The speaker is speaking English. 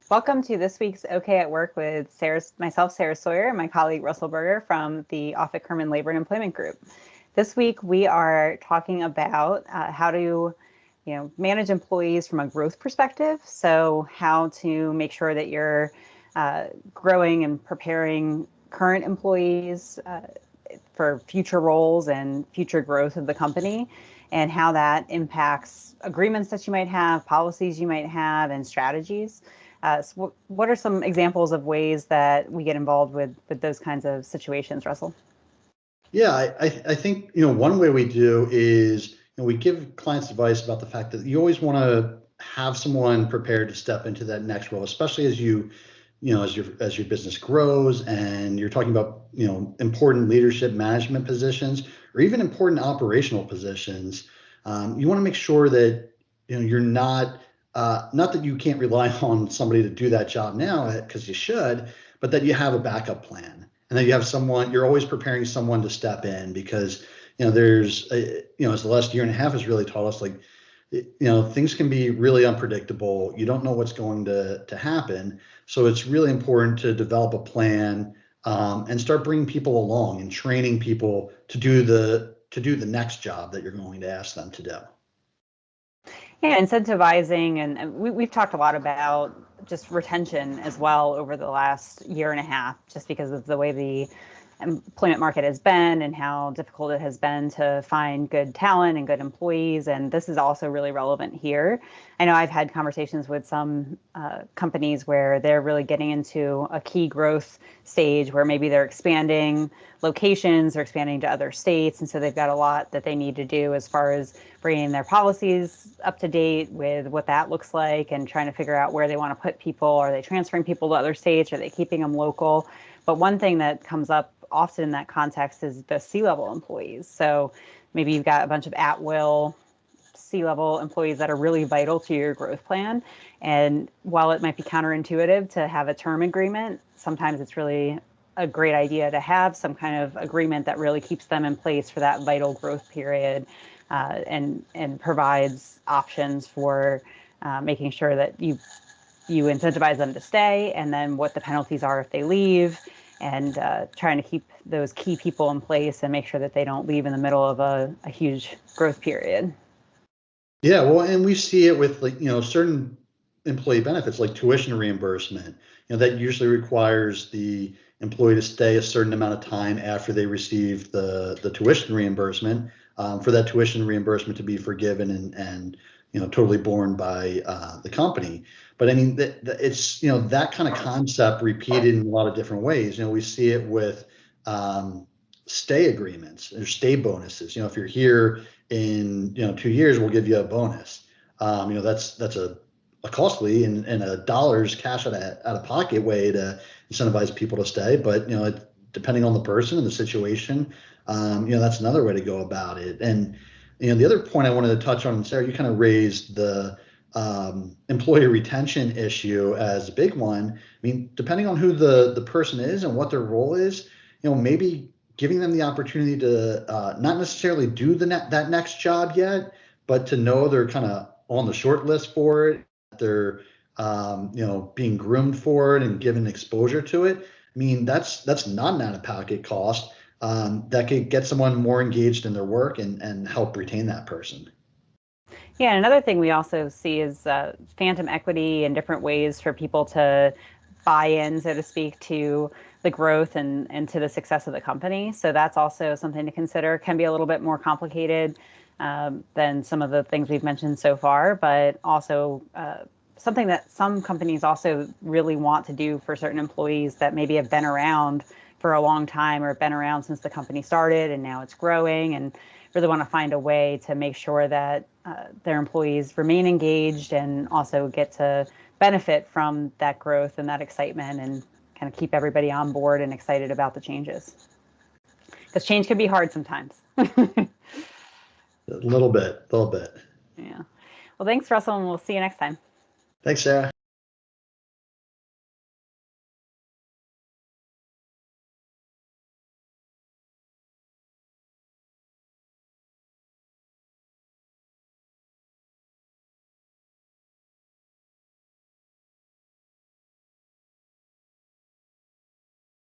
Welcome to this week's OK at Work with myself, Sarah Sawyer, and my colleague Russell Berger from the Offit Kurman Labor and Employment Group. This week we are talking about how to manage employees from a growth perspective. So how to make sure that you're growing and preparing current employees for future roles and future growth of the company, and how that impacts agreements that you might have, policies you might have, and strategies. So what are some examples of ways that we get involved with those kinds of situations, Russell? Yeah, I think one way we do is we give clients advice about the fact that you always want to have someone prepared to step into that next role, especially as as your business grows and you're talking about important leadership management positions or even important operational positions. You want to make sure that you're not that you can't rely on somebody to do that job now because you should, but that you have a backup plan and that you have someone, you're always preparing someone to step in because as the last year and a half has really taught us, like, things can be really unpredictable. You don't know what's going to happen. So it's really important to develop a plan, and start bringing people along and training people to do the next job that you're going to ask them to do. Yeah, incentivizing, and we've talked a lot about just retention as well over the last year and a half, just because of the way the employment market has been and how difficult it has been to find good talent and good employees. And this is also really relevant here. I know I've had conversations with some companies where they're really getting into a key growth stage where maybe they're expanding locations or expanding to other states. And so they've got a lot that they need to do as far as bringing their policies up to date with what that looks like and trying to figure out where they want to put people. Are they transferring people to other states? Are they keeping them local? But one thing that comes up often in that context is the C-level employees. So maybe you've got a bunch of at-will C-level employees that are really vital to your growth plan. And while it might be counterintuitive to have a term agreement, sometimes it's really a great idea to have some kind of agreement that really keeps them in place for that vital growth period, and provides options for making sure that you incentivize them to stay, and then what the penalties are if they leave, and trying to keep those key people in place and make sure that they don't leave in the middle of a huge growth period. Yeah, well, and we see it with, like, certain employee benefits like tuition reimbursement. That usually requires the employee to stay a certain amount of time after they receive the tuition reimbursement, for that tuition reimbursement to be forgiven and totally borne by the company. But I mean, it's that kind of concept repeated in a lot of different ways. We see it with stay agreements or stay bonuses. If you're here in 2 years, we'll give you a bonus. That's a costly and a dollars cash out of pocket way to incentivize people to stay. But depending on the person and the situation, that's another way to go about it. And the other point I wanted to touch on, Sarah, you kind of raised the employee retention issue as a big one. I mean, depending on who the person is and what their role is, maybe giving them the opportunity to not necessarily do that next job yet, but to know they're kind of on the short list for it. They're being groomed for it and given exposure to it. I mean, that's not an out-of-pocket cost, that could get someone more engaged in their work and help retain that person. Yeah, and another thing we also see is phantom equity and different ways for people to buy in, so to speak, to the growth and to the success of the company. So that's also something to consider. Can be a little bit more complicated than some of the things we've mentioned so far, but also something that some companies also really want to do for certain employees that maybe have been around for a long time or been around since the company started and now it's growing, and really want to find a way to make sure that their employees remain engaged and also get to benefit from that growth and that excitement, and kind of keep everybody on board and excited about the changes. Because change can be hard sometimes. A little bit, a little bit. Yeah. Well, thanks, Russell, and we'll see you next time. Thanks, Sarah.